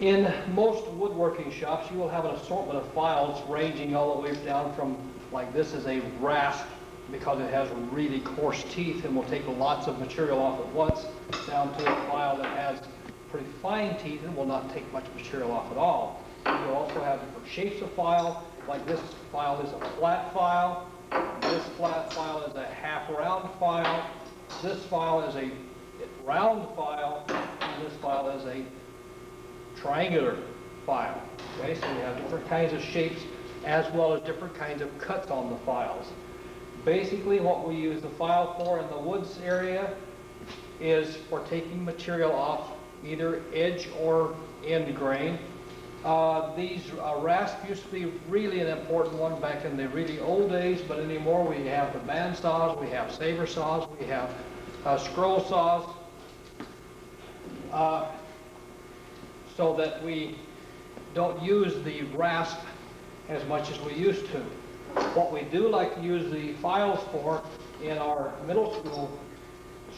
In most woodworking shops, you will have an assortment of files ranging all the way down from, like this is a rasp because it has really coarse teeth and will take lots of material off at once, down to a file that has pretty fine teeth and will not take much material off at all. You'll also have different shapes of file, like this file is a flat file, this flat file is a half round file, this file is a round file, and this file is a triangular file. Okay, so we have different kinds of shapes as well as different kinds of cuts on the files. Basically what we use the file for in the woods area is for taking material off either edge or end grain. These rasp used to be really an important one back in the really old days, but anymore we have the band saws, we have saber saws, we have scroll saws, so that we don't use the rasp as much as we used to. What we do like to use the files for in our middle school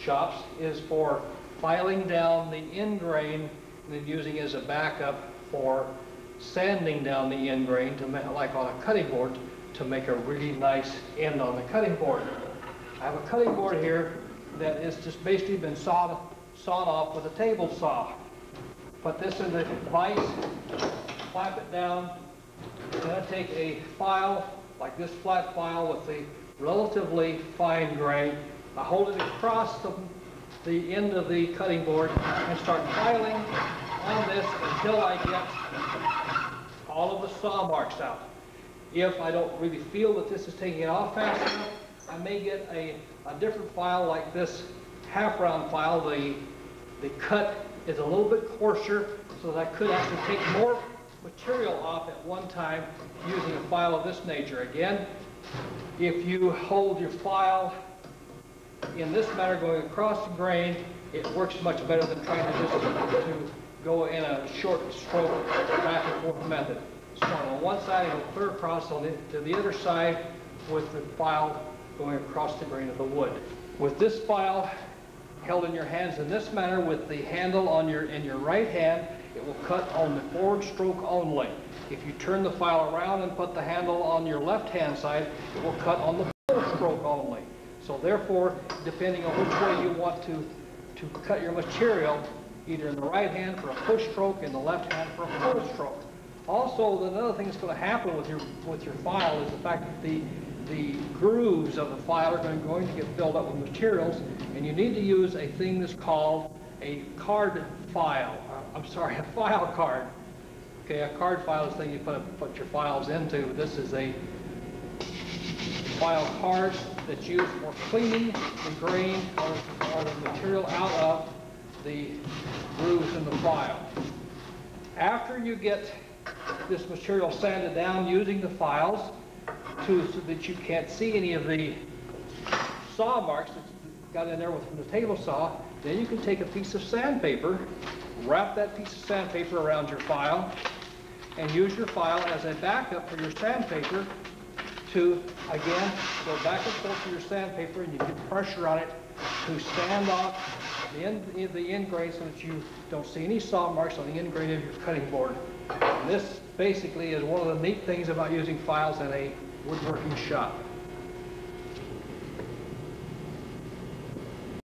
shops is for filing down the end grain and then using it as a backup for sanding down the end grain to make, like on a cutting board, to make a really nice end on the cutting board. I have a cutting board here that is just basically been sawed off with a table saw. Put this in the vise, flap it down, then I take a file like this flat file with a relatively fine grain. I hold it across the end of the cutting board and start filing on this until I get all of the saw marks out. If I don't really feel that this is taking it off fast enough, I may get a different file like this half round file. The cut is a little bit coarser, so that I could actually take more material off at one time using a file of this nature. Again, if you hold your file in this manner going across the grain, it works much better than trying to just to go in a short stroke back and forth method. Start on one side and go clear across to the other side with the file going across the grain of the wood. With this file held in your hands in this manner with the handle on in your right hand, it will cut on the forward stroke only. If you turn the file around and put the handle on your left hand side, it will cut on the full stroke only. So therefore, depending on which way you want to cut your material, either in the right hand for a push stroke and the left hand for a full stroke. Also, another thing that's going to happen with your file is the fact that the grooves of the file are going to get filled up with materials, and you need to use a thing that's called a card file. I'm sorry, a file card. Okay, a card file is the thing you put your files into. This is a file card that's used for cleaning the grain or the material out of the grooves in the file. After you get this material sanded down using the files so that you can't see any of the saw marks that's got in there from the table saw, then you can take a piece of sandpaper, wrap that piece of sandpaper around your file, and use your file as a backup for your sandpaper to, again, go back and forth to your sandpaper, and you get pressure on it to sand off the end grain so that you don't see any saw marks on the end grain of your cutting board. And this basically is one of the neat things about using files in a woodworking shop.